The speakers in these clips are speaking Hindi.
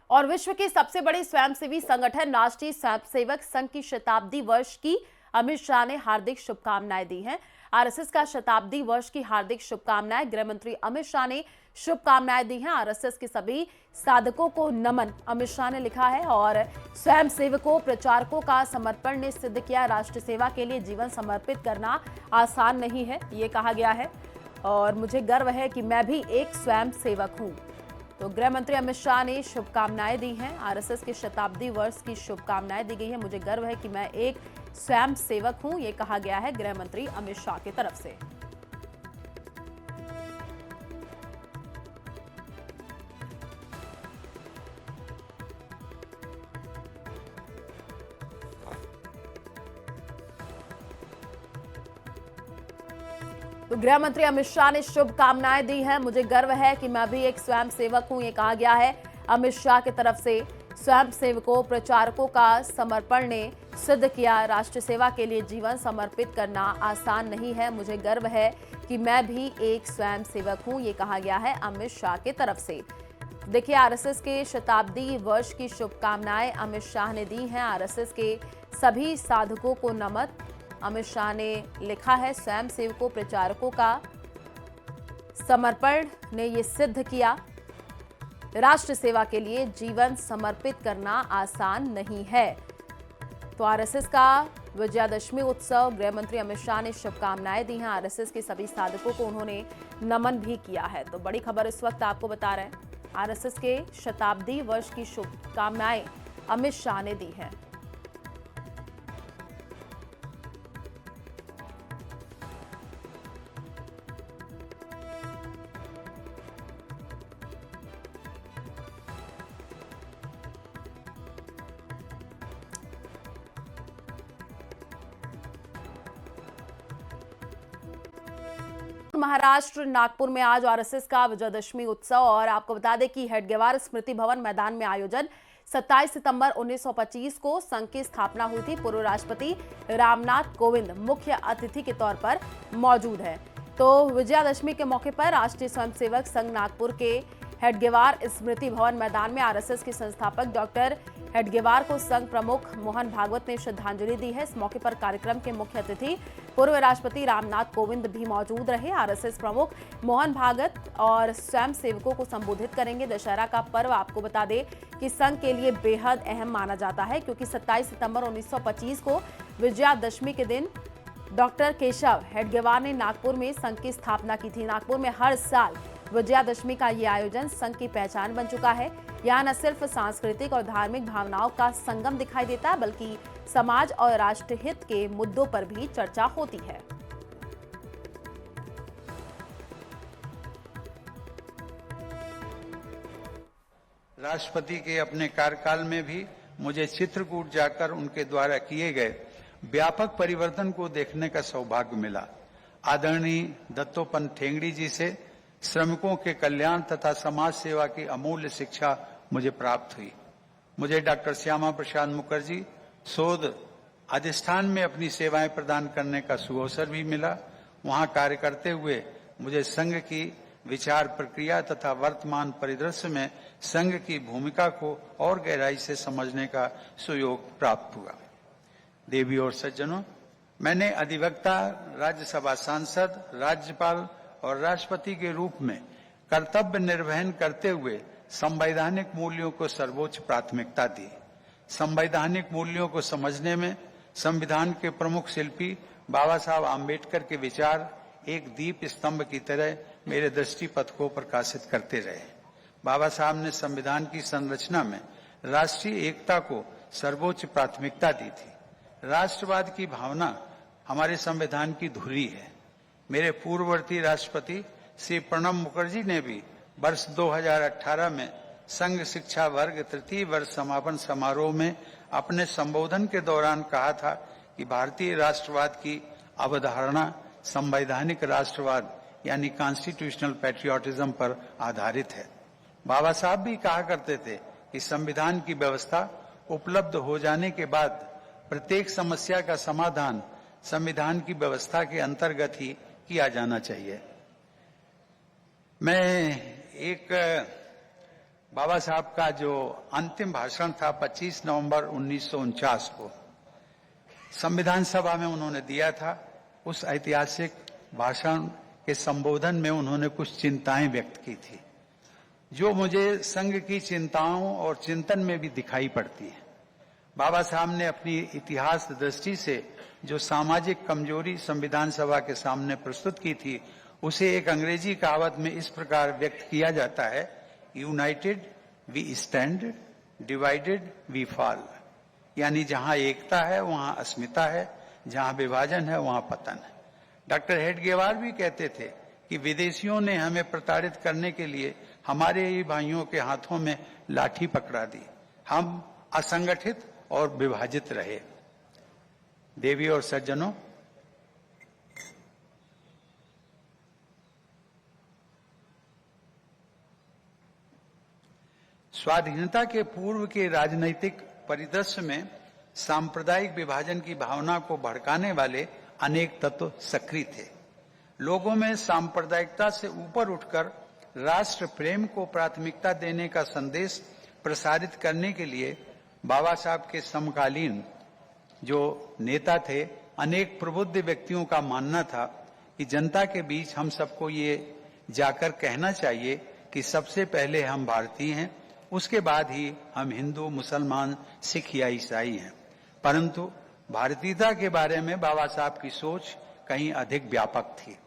और विश्व के सबसे बड़े स्वयंसेवी संगठन राष्ट्रीय स्वयंसेवक संघ की शताब्दी वर्ष की अमित शाह ने हार्दिक शुभकामनाएं दी हैं। आरएसएस का शताब्दी वर्ष की हार्दिक शुभकामनाएं गृह मंत्री अमित शाह ने शुभकामनाएं दी हैं। आरएसएस के सभी साधकों को नमन, अमित शाह ने लिखा है। और स्वयंसेवकों प्रचारकों का समर्पण ने सिद्ध किया, राष्ट्र सेवा के लिए जीवन समर्पित करना आसान नहीं है, ये कहा गया है। और मुझे गर्व है कि मैं भी एक स्वयंसेवक हूं, तो गृह मंत्री अमित शाह ने शुभकामनाएं दी हैं। आरएसएस के शताब्दी वर्ष की शुभकामनाएं दी गई है। मुझे गर्व है कि मैं एक स्वयं सेवक हूं, ये कहा गया है गृह मंत्री अमित शाह की तरफ से। तो गृह मंत्री अमित शाह ने शुभकामनाएं दी हैं। मुझे गर्व है कि मैं भी एक स्वयं सेवक हूं, ये कहा गया है अमित शाह की तरफ से। स्वयं सेवकों प्रचारकों का समर्पण ने सिद्ध किया, राष्ट्र सेवा के लिए जीवन समर्पित करना आसान नहीं है। मुझे गर्व है कि मैं भी एक स्वयं सेवक हूं, ये कहा गया है अमित शाह की तरफ से। देखिए, आरएसएस के शताब्दी वर्ष की शुभकामनाएं अमित शाह ने दी हैं। आरएसएस के सभी साधकों को नमन, अमित शाह ने लिखा है। स्वयं सेवकों प्रचारकों का समर्पण ने ये सिद्ध किया, राष्ट्र सेवा के लिए जीवन समर्पित करना आसान नहीं है। तो आरएसएस का विजयादशमी उत्सव गृह मंत्री अमित शाह ने शुभकामनाएं दी हैं। आरएसएस के सभी साधकों को उन्होंने नमन भी किया है। तो बड़ी खबर इस वक्त आपको बता रहे हैं, आरएसएस के शताब्दी वर्ष की शुभकामनाएं अमित शाह ने दी हैं। महाराष्ट्र नागपुर में आज आरएसएस का विजयादशमी उत्सव, और आपको बता दें कि हेडगेवार स्मृति भवन मैदान में आयोजन 27 सितंबर 1925 को संघ की स्थापना हुई थी। पूर्व राष्ट्रपति रामनाथ कोविंद मुख्य अतिथि के तौर पर मौजूद है। तो विजयादशमी के मौके पर राष्ट्रीय स्वयंसेवक संघ नागपुर के हेडगेवार स्मृति भवन मैदान में आरएसएस के संस्थापक डॉक्टर हेडगेवार को संघ प्रमुख मोहन भागवत ने श्रद्धांजलि दी है। इस मौके पर कार्यक्रम के मुख्य अतिथि पूर्व राष्ट्रपति रामनाथ कोविंद भी मौजूद रहे। आरएसएस प्रमुख मोहन भागवत और स्वयं सेवकों को संबोधित करेंगे। दशहरा का पर्व आपको बता दें कि संघ के लिए बेहद अहम माना जाता है, क्योंकि 27 सितंबर 1925 को विजयादशमी के दिन डॉक्टर केशव हेडगेवार ने नागपुर में संघ की स्थापना की थी। नागपुर में हर साल विजयादशमी का ये आयोजन संघ की पहचान बन चुका है। यहाँ न सिर्फ सांस्कृतिक और धार्मिक भावनाओं का संगम दिखाई देता है, बल्कि समाज और राष्ट्रहित के मुद्दों पर भी चर्चा होती है। राष्ट्रपति के अपने कार्यकाल में भी मुझे चित्रकूट जाकर उनके द्वारा किए गए व्यापक परिवर्तन को देखने का सौभाग्य मिला। आदरणीय दत्तोपंत ठेंगड़ी जी से श्रमिकों के कल्याण तथा समाज सेवा की अमूल्य शिक्षा मुझे प्राप्त हुई। मुझे डॉक्टर श्यामा प्रसाद मुखर्जी शोध अधिष्ठान में अपनी सेवाएं प्रदान करने का सुअवसर भी मिला। वहां कार्य करते हुए मुझे संघ की विचार प्रक्रिया तथा वर्तमान परिदृश्य में संघ की भूमिका को और गहराई से समझने का सुयोग प्राप्त हुआ। देवी और सज्जनों, मैंने अधिवक्ता, राज्यसभा सांसद, राज्यपाल और राष्ट्रपति के रूप में कर्तव्य निर्वहन करते हुए संवैधानिक मूल्यों को सर्वोच्च प्राथमिकता दी। संवैधानिक मूल्यों को समझने में संविधान के प्रमुख शिल्पी बाबा साहब आम्बेडकर के विचार एक दीप स्तंभ की तरह मेरे दृष्टिपथ को प्रकाशित करते रहे। बाबा साहब ने संविधान की संरचना में राष्ट्रीय एकता को सर्वोच्च प्राथमिकता दी थी। राष्ट्रवाद की भावना हमारे संविधान की धुरी है। मेरे पूर्ववर्ती राष्ट्रपति श्री प्रणब मुखर्जी ने भी वर्ष 2018 में संघ शिक्षा वर्ग तृतीय वर्ष समापन समारोह में अपने संबोधन के दौरान कहा था कि भारतीय राष्ट्रवाद की अवधारणा संवैधानिक राष्ट्रवाद यानी कॉन्स्टिट्यूशनल पैट्रियोटिज्म पर आधारित है। बाबा साहब भी कहा करते थे कि संविधान की व्यवस्था उपलब्ध हो जाने के बाद प्रत्येक समस्या का समाधान संविधान की व्यवस्था के अंतर्गत ही किया जाना चाहिए। मैं एक बाबा साहब का जो अंतिम भाषण था 25 नवंबर 1949 को संविधान सभा में उन्होंने दिया था। उस ऐतिहासिक भाषण के संबोधन में उन्होंने कुछ चिंताएं व्यक्त की थी, जो मुझे संघ की चिंताओं और चिंतन में भी दिखाई पड़ती है। बाबा साहब ने अपनी इतिहास दृष्टि से जो सामाजिक कमजोरी संविधान सभा के सामने प्रस्तुत की थी, उसे एक अंग्रेजी कहावत में इस प्रकार व्यक्त किया जाता है, united we stand, divided we fall. यानी जहां एकता है वहां अस्मिता है, जहां विभाजन है वहां पतन है। डॉक्टर हेडगेवार भी कहते थे कि विदेशियों ने हमें प्रताड़ित करने के लिए हमारे ही भाइयों के हाथों में लाठी पकड़ा दी। हम असंगठित और विभाजित रहे। देवी और सज्जनों, स्वाधीनता के पूर्व के राजनीतिक परिदृश्य में सांप्रदायिक विभाजन की भावना को भड़काने वाले अनेक तत्व सक्रिय थे। लोगों में सांप्रदायिकता से ऊपर उठकर राष्ट्र प्रेम को प्राथमिकता देने का संदेश प्रसारित करने के लिए बाबा साहब के समकालीन जो नेता थे, अनेक प्रबुद्ध व्यक्तियों का मानना था कि जनता के बीच हम सबको ये जाकर कहना चाहिए कि सबसे पहले हम भारतीय हैं, उसके बाद ही हम हिंदू, मुसलमान, सिख या ईसाई हैं। परंतु भारतीयता के बारे में बाबा साहब की सोच कहीं अधिक व्यापक थी।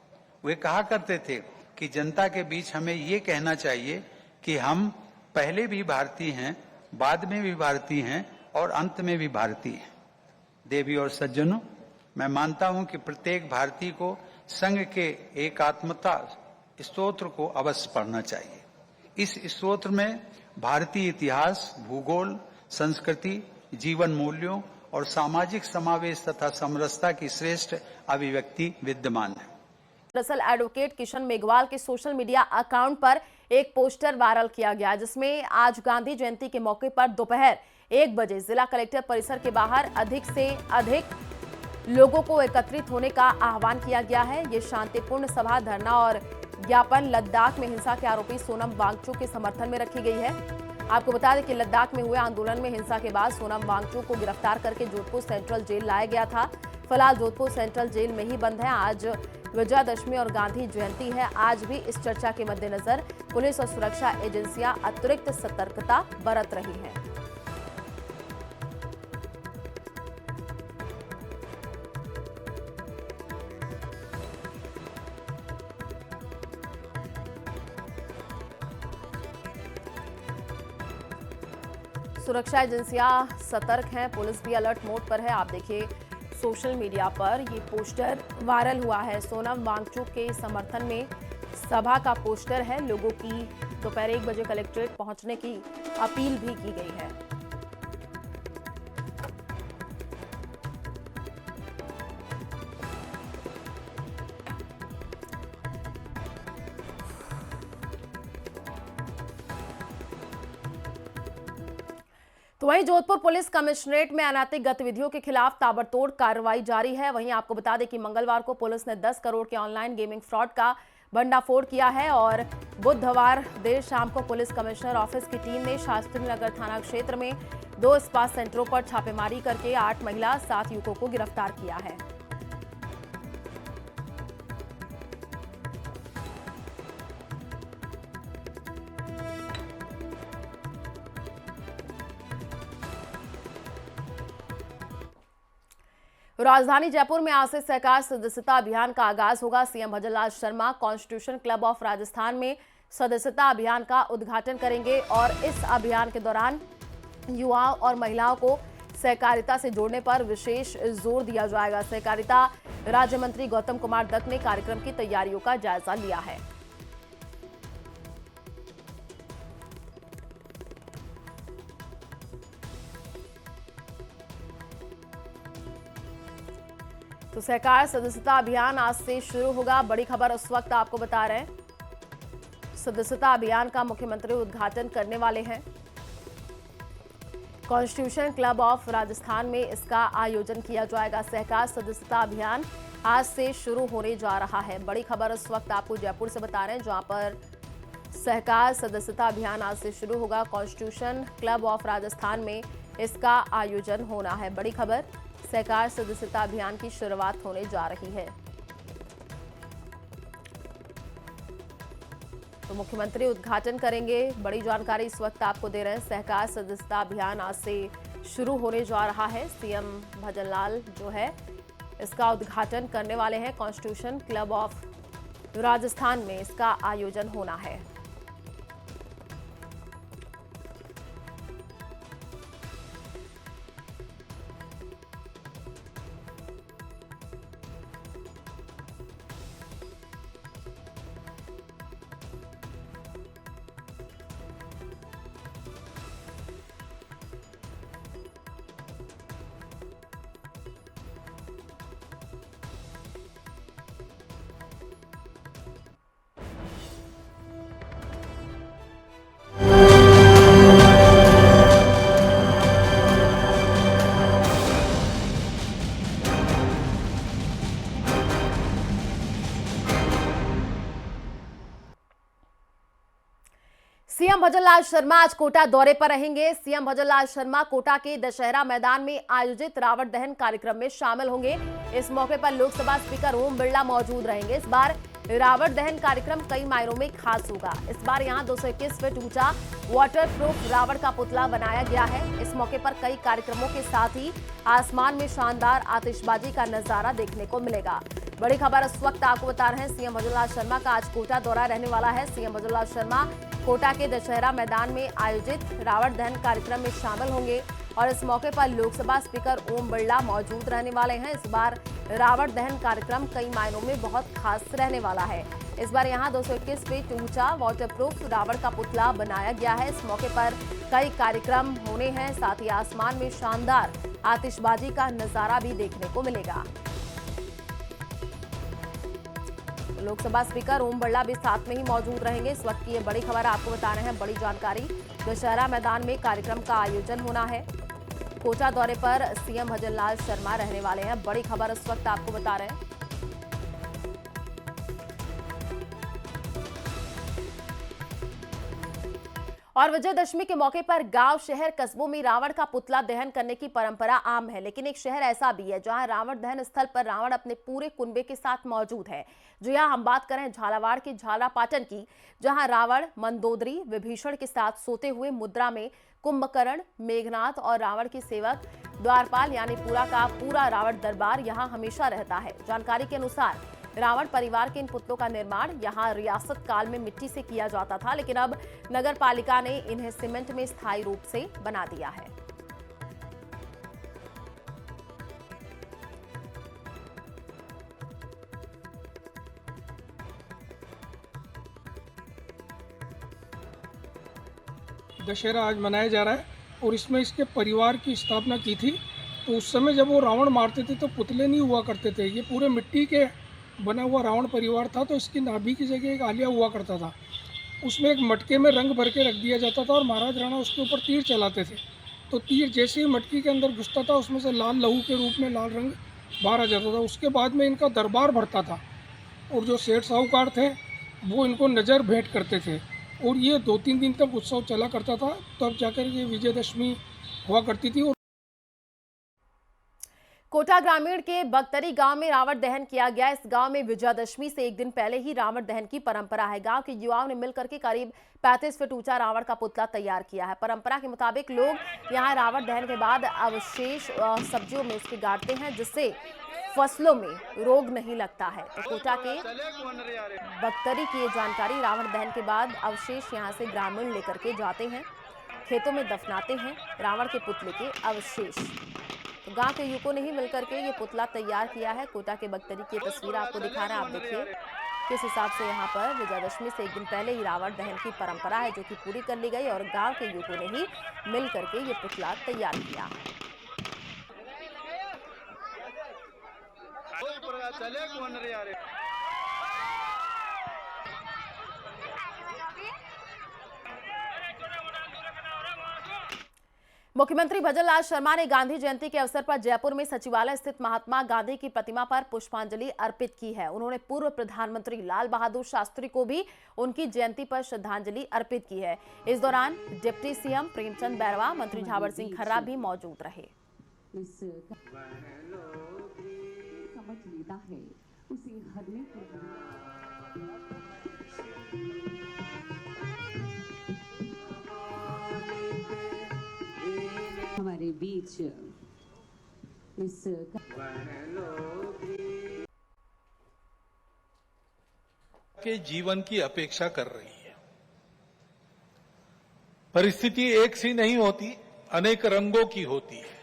वे कहा करते थे कि जनता के बीच हमें ये कहना चाहिए कि हम पहले भी भारतीय हैं, बाद में भी भारतीय हैं और अंत में भी भारतीय हैं। देवी और सज्जनों, मैं मानता हूं कि प्रत्येक भारतीय को संघ के एकात्मता स्तोत्र को अवश्य पढ़ना चाहिए। इस स्तोत्र में भारतीय इतिहास, भूगोल, संस्कृति, जीवन मूल्यों और सामाजिक समावेश तथा समरसता की श्रेष्ठ अभिव्यक्ति विद्यमान है। दरअसल एडवोकेट किशन मेघवाल के सोशल मीडिया अकाउंट पर एक पोस्टर वायरल किया गया, जिसमें आज गांधी जयंती के मौके पर दोपहर 1 बजे जिला कलेक्टर परिसर के बाहर अधिक से अधिक लोगों को एकत्रित होने का आह्वान किया गया है। ये शांतिपूर्ण सभा, धरना और ज्ञापन लद्दाख में हिंसा के आरोपी सोनम वांगचुक के समर्थन में रखी गई है। आपको बता दें कि लद्दाख में हुए आंदोलन में हिंसा के बाद सोनम वांगचुक को गिरफ्तार करके जोधपुर सेंट्रल जेल लाया गया था। फिलहाल जोधपुर सेंट्रल जेल में ही बंद है। आज विजयादशमी और गांधी जयंती है। आज भी इस चर्चा के मद्देनजर पुलिस और सुरक्षा एजेंसियां अतिरिक्त सतर्कता बरत रही हैं। सुरक्षा एजेंसियां सतर्क हैं, पुलिस भी अलर्ट मोड पर है। आप देखिए सोशल मीडिया पर ये पोस्टर वायरल हुआ है। सोनम वांगचुक के समर्थन में सभा का पोस्टर है। लोगों की दोपहर 1 बजे कलेक्ट्रेट पहुंचने की अपील भी की गई है। तो वहीं जोधपुर पुलिस कमिश्नरेट में अनैतिक गतिविधियों के खिलाफ ताबड़तोड़ कार्रवाई जारी है। वहीं आपको बता दें कि मंगलवार को पुलिस ने 10 करोड़ के ऑनलाइन गेमिंग फ्रॉड का भंडाफोड़ किया है और बुधवार देर शाम को पुलिस कमिश्नर ऑफिस की टीम ने शास्त्री नगर थाना क्षेत्र में 2 स्पा सेंटरों पर छापेमारी करके 8 महिला 7 युवकों को गिरफ्तार किया है। राजधानी जयपुर में आज से सहकार सदस्यता अभियान का आगाज होगा। CM Bhajanlal Sharma constitution club of Rajasthan में सदस्यता अभियान का उद्घाटन करेंगे और इस अभियान के दौरान युवाओं और महिलाओं को सहकारिता से जोड़ने पर विशेष जोर दिया जाएगा। सहकारिता राज्य मंत्री गौतम कुमार दत्त ने कार्यक्रम की तैयारियों का जायजा लिया है। तो सहकार सदस्यता अभियान आज से शुरू होगा। बड़ी खबर उस वक्त आपको बता रहे हैं। सदस्यता अभियान का मुख्यमंत्री उद्घाटन करने वाले हैं। कॉन्स्टिट्यूशन क्लब ऑफ राजस्थान में इसका आयोजन किया जाएगा। सहकार सदस्यता अभियान आज से शुरू होने जा रहा है। बड़ी खबर उस वक्त आपको जयपुर से बता रहे हैं, जहां पर सहकार सदस्यता अभियान आज से शुरू होगा। कॉन्स्टिट्यूशन क्लब ऑफ राजस्थान में इसका आयोजन होना है। बड़ी खबर, सहकार सदस्यता अभियान की शुरुआत होने जा रही है। तो मुख्यमंत्री उद्घाटन करेंगे। बड़ी जानकारी इस वक्त आपको दे रहे हैं। सहकार सदस्यता अभियान आज से शुरू होने जा रहा है। सीएम भजनलाल जो है इसका उद्घाटन करने वाले हैं। कॉन्स्टिट्यूशन क्लब ऑफ राजस्थान में इसका आयोजन होना है। सीएम भजनलाल शर्मा आज कोटा दौरे पर रहेंगे। सीएम भजनलाल शर्मा कोटा के दशहरा मैदान में आयोजित रावण दहन कार्यक्रम में शामिल होंगे। इस मौके पर लोकसभा स्पीकर ओम बिरला मौजूद रहेंगे। इस बार रावण दहन कार्यक्रम कई मायनों में खास होगा। इस बार यहां 221 फीट ऊंचा वाटर प्रूफ रावण का पुतला बनाया गया है। इस मौके पर कई कार्यक्रमों के साथ ही आसमान में शानदार आतिशबाजी का नजारा देखने को मिलेगा। बड़ी खबर इस वक्त आपको बता रहे हैं। सीएम भजनलाल शर्मा का आज कोटा दौरा रहने वाला है। सीएम भजनलाल शर्मा कोटा के दशहरा मैदान में आयोजित रावण दहन कार्यक्रम में शामिल होंगे और इस मौके पर लोकसभा स्पीकर ओम बिरला मौजूद रहने वाले हैं। इस बार रावण दहन कार्यक्रम कई मायनों में बहुत खास रहने वाला है। इस बार यहां 221 फीट ऊंचा वाटरप्रूफ रावण का पुतला बनाया गया है। इस मौके पर कई कार्यक्रम होने हैं। साथ ही आसमान में शानदार आतिशबाजी का नजारा भी देखने को मिलेगा। लोकसभा स्पीकर ओम बिरला भी साथ में ही मौजूद रहेंगे। इस वक्त की ये बड़ी खबर आपको बता रहे हैं। बड़ी जानकारी, दशहरा मैदान में कार्यक्रम का आयोजन होना है। कोटा दौरे पर सीएम भजनलाल शर्मा रहने वाले हैं। बड़ी खबर इस वक्त आपको बता रहे हैं। और विजयदशमी के मौके पर गांव, शहर, कस्बों में रावण का पुतला दहन करने की परंपरा आम है, लेकिन एक शहर ऐसा भी है जहां रावण दहन स्थल पर रावण अपने पूरे कुनबे के साथ मौजूद है। जो यहां हम बात करें झालावाड़ के झालापाटन की, जहां रावण मंदोदरी विभीषण के साथ सोते हुए मुद्रा में कुंभकर्ण, मेघनाथ और रावण के सेवक द्वारपाल यानी पूरा का पूरा रावण दरबार यहां हमेशा रहता है। जानकारी के अनुसार रावण परिवार के इन पुतलों का निर्माण यहां रियासत काल में मिट्टी से किया जाता था, लेकिन अब नगर पालिका ने इन्हें सीमेंट में स्थायी रूप से बना दिया है। दशहरा आज मनाया जा रहा है और इसमें इसके परिवार की स्थापना की थी। तो उस समय जब वो रावण मारते थे तो पुतले नहीं हुआ करते थे, ये पूरे मिट्टी के बना हुआ रावण परिवार था। तो इसकी नाभि की जगह एक आलिया हुआ करता था, उसमें एक मटके में रंग भर के रख दिया जाता था और महाराज राणा उसके ऊपर तीर चलाते थे। तो तीर जैसे ही मटकी के अंदर घुसता था उसमें से लाल लहू के रूप में लाल रंग बाहर आ जाता था। उसके बाद में इनका दरबार भरता था और जो सेठ साहूकार थे वो इनको नज़र भेंट करते थे और ये 2-3 दिन तक उत्सव चला करता था। तब जाकर ये विजयदशमी हुआ करती थी। कोटा ग्रामीण के बगतरी गांव में रावण दहन किया गया। इस गांव में विजयादशमी से एक दिन पहले ही रावण दहन की परंपरा है। गांव के युवाओं ने मिलकर के करीब 35 फीट ऊंचा रावण का पुतला तैयार किया है। परंपरा के मुताबिक लोग यहां रावण दहन के बाद अवशेष सब्जियों में इसके गाड़ते हैं, जिससे फसलों में रोग नहीं लगता है। तो कोटा के बगतरी की ये जानकारी। रावण दहन के बाद अवशेष यहां से ग्रामीण लेकर के जाते हैं, खेतों में दफनाते हैं रावण के पुतले के अवशेष। तो गांव के युवकों ने ही मिलकर के ये पुतला तैयार किया है। कोटा के बगतरी की तस्वीर आपको दिखा रहे हैं। आप देखिए किस हिसाब से यहाँ पर विजयादशमी से एक दिन पहले ही रावण दहन की परंपरा है जो कि पूरी कर ली गई और गांव के युवकों ने ही मिल करके ये पुतला तैयार किया। मुख्यमंत्री भजनलाल शर्मा ने गांधी जयंती के अवसर पर जयपुर में सचिवालय स्थित महात्मा गांधी की प्रतिमा पर पुष्पांजलि अर्पित की है। उन्होंने पूर्व प्रधानमंत्री लाल बहादुर शास्त्री को भी उनकी जयंती पर श्रद्धांजलि अर्पित की है। इस दौरान डिप्टी सीएम प्रेमचंद बैरवा, मंत्री झावर सिंह खर्रा भी मौजूद रहे। हमारे बीच इस के जीवन की अपेक्षा कर रही है। परिस्थिति एक सी नहीं होती, अनेक रंगों की होती है।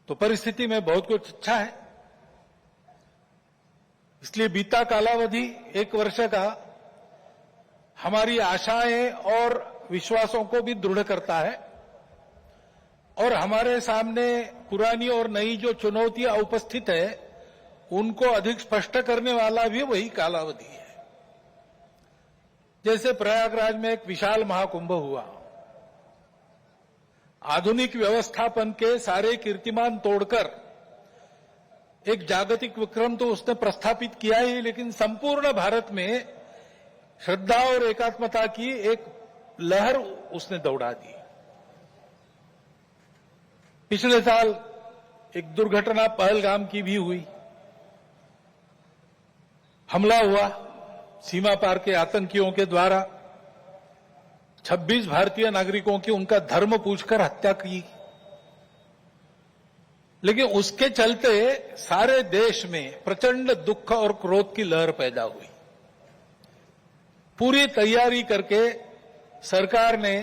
तो परिस्थिति में बहुत कुछ अच्छा है, इसलिए बीता कालावधि 1 वर्ष का हमारी आशाएं और विश्वासों को भी दृढ़ करता है और हमारे सामने पुरानी और नई जो चुनौतियां उपस्थित है उनको अधिक स्पष्ट करने वाला भी वही कालावधि है। जैसे प्रयागराज में एक विशाल महाकुंभ हुआ, आधुनिक व्यवस्थापन के सारे कीर्तिमान तोड़कर एक जागतिक विक्रम तो उसने प्रस्थापित किया ही, लेकिन संपूर्ण भारत में श्रद्धा और एकात्मता की एक लहर उसने दौड़ा दी। पिछले साल एक दुर्घटना पहलगाम की भी हुई, हमला हुआ सीमा पार के आतंकियों के द्वारा, 26 भारतीय नागरिकों की उनका धर्म पूछकर हत्या की। लेकिन उसके चलते सारे देश में प्रचंड दुख और क्रोध की लहर पैदा हुई। पूरी तैयारी करके सरकार ने,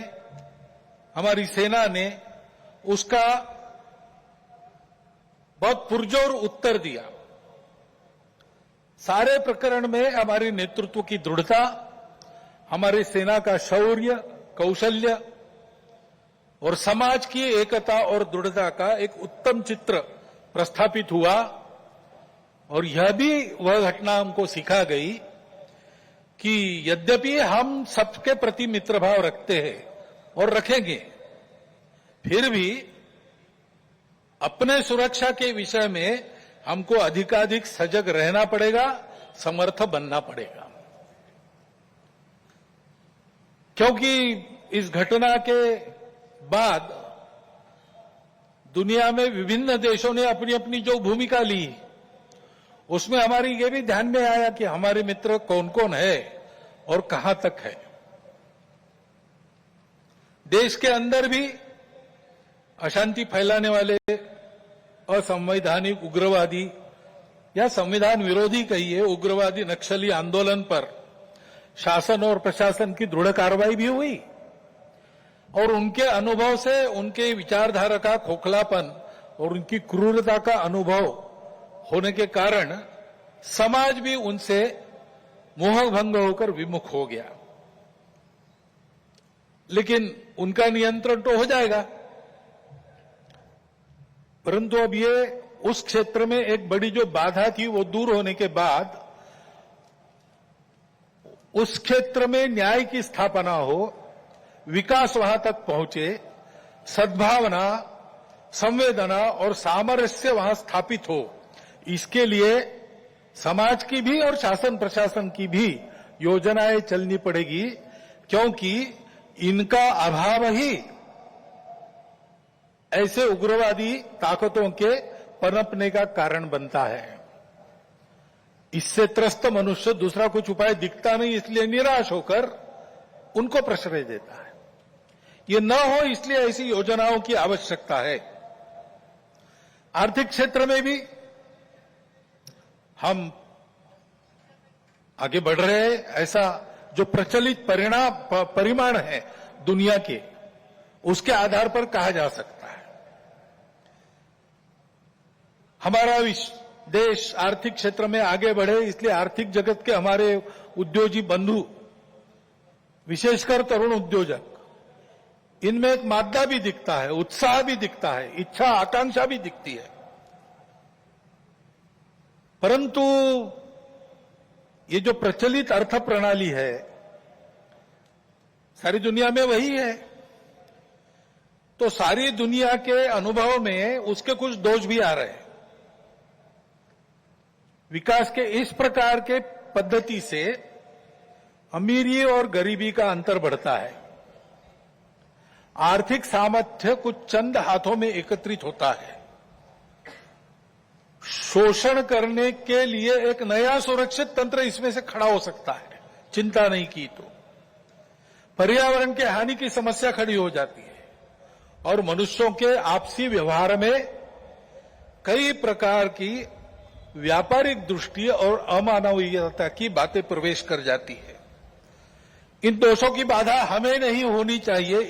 हमारी सेना ने उसका बहुत पुरजोर उत्तर दिया। सारे प्रकरण में हमारी नेतृत्व की दृढ़ता, हमारी सेना का शौर्य, कौशल्य और समाज की एकता और दृढ़ता का एक उत्तम चित्र प्रस्थापित हुआ। और यह भी वह घटना हमको सिखा गई कि यद्यपि हम सबके प्रति मित्र भाव रखते हैं और रखेंगे, फिर भी अपने सुरक्षा के विषय में हमको अधिकाधिक सजग रहना पड़ेगा, समर्थ बनना पड़ेगा। क्योंकि इस घटना के बाद दुनिया में विभिन्न देशों ने अपनी अपनी जो भूमिका ली, उसमें हमारी ये भी ध्यान में आया कि हमारे मित्र कौन कौन है और कहां तक है। देश के अंदर भी अशांति फैलाने वाले असंवैधानिक उग्रवादी या संविधान विरोधी कहिए उग्रवादी नक्सली आंदोलन पर शासन और प्रशासन की दृढ़ कार्रवाई भी हुई और उनके अनुभव से उनके विचारधारा का खोखलापन और उनकी क्रूरता का अनुभव होने के कारण समाज भी उनसे मोहभंग होकर विमुख हो गया। लेकिन उनका नियंत्रण तो हो जाएगा, परंतु अब ये उस क्षेत्र में एक बड़ी जो बाधा थी वो दूर होने के बाद उस क्षेत्र में न्याय की स्थापना हो, विकास वहां तक पहुंचे, सद्भावना, संवेदना और सामरस्य वहां स्थापित हो, इसके लिए समाज की भी और शासन प्रशासन की भी योजनाएं चलनी पड़ेगी। क्योंकि इनका अभाव ही ऐसे उग्रवादी ताकतों के पनपने का कारण बनता है। इससे त्रस्त मनुष्य दूसरा कुछ उपाय दिखता नहीं, इसलिए निराश होकर उनको प्रश्रय देता है। ये न हो इसलिए ऐसी योजनाओं की आवश्यकता है। आर्थिक क्षेत्र में भी हम आगे बढ़ रहे हैं। ऐसा जो प्रचलित परिमाण है दुनिया के, उसके आधार पर कहा जा सकता है हमारा देश आर्थिक क्षेत्र में आगे बढ़े, इसलिए आर्थिक जगत के हमारे उद्योगी बंधु, विशेषकर तरुण उद्योजक, इनमें एक मादा भी दिखता है, उत्साह भी दिखता है, इच्छा आकांक्षा भी दिखती है। परंतु ये जो प्रचलित अर्थ प्रणाली है सारी दुनिया में वही है, तो सारी दुनिया के अनुभव में उसके कुछ दोष भी आ रहे हैं। विकास के इस प्रकार के पद्धति से अमीरी और गरीबी का अंतर बढ़ता है। आर्थिक सामर्थ्य कुछ चंद हाथों में एकत्रित होता है। शोषण करने के लिए एक नया सुरक्षित तंत्र इसमें से खड़ा हो सकता है, चिंता नहीं की तो। पर्यावरण के हानि की समस्या खड़ी हो जाती है और मनुष्यों के आपसी व्यवहार में कई प्रकार की व्यापारिक दृष्टि और अमानवीयता की बातें प्रवेश कर जाती है। इन दोषों की बाधा हमें नहीं होनी चाहिए,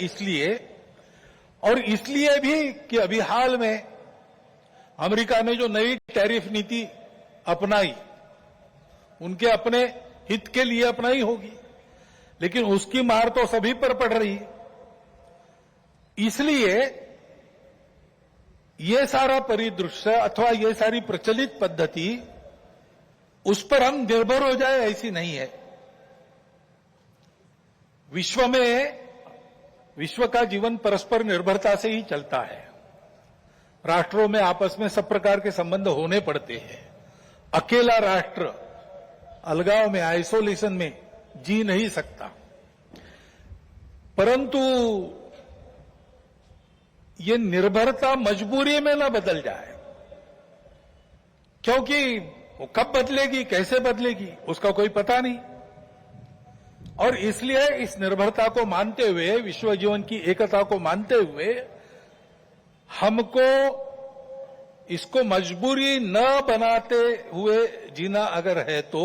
इसलिए भी कि अभी हाल में अमेरिका ने जो नई टैरिफ नीति अपनाई, उनके अपने हित के लिए अपनाई होगी, लेकिन उसकी मार तो सभी पर पड़ रही है। इसलिए ये सारा परिदृश्य अथवा ये सारी प्रचलित पद्धति, उस पर हम निर्भर हो जाए ऐसी नहीं है। विश्व का जीवन परस्पर निर्भरता से ही चलता है। राष्ट्रों में आपस में सब प्रकार के संबंध होने पड़ते हैं। अकेला राष्ट्र अलगाव में, आइसोलेशन में जी नहीं सकता। परंतु ये निर्भरता मजबूरी में न बदल जाए, क्योंकि वो कब बदलेगी, कैसे बदलेगी, उसका कोई पता नहीं। और इसलिए इस निर्भरता को मानते हुए, विश्व जीवन की एकता को मानते हुए, हमको इसको मजबूरी न बनाते हुए जीना अगर है तो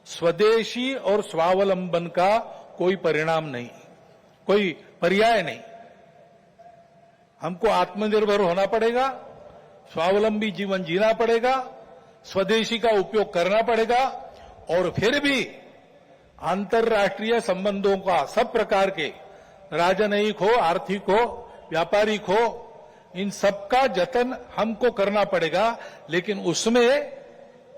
स्वदेशी और स्वावलंबन का कोई परिणाम नहीं, कोई पर्याय नहीं। हमको आत्मनिर्भर होना पड़ेगा, स्वावलंबी जीवन जीना पड़ेगा, स्वदेशी का उपयोग करना पड़ेगा और फिर भी अंतर्राष्ट्रीय संबंधों का सब प्रकार के, राजनयिक हो, आर्थिक हो, व्यापारिक हो, इन सबका जतन हमको करना पड़ेगा। लेकिन उसमें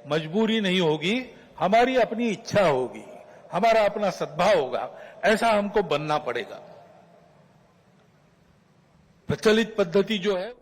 मजबूरी नहीं होगी, हमारी अपनी इच्छा होगी, हमारा अपना सद्भाव होगा, ऐसा हमको बनना पड़ेगा। प्रचलित पद्धति जो है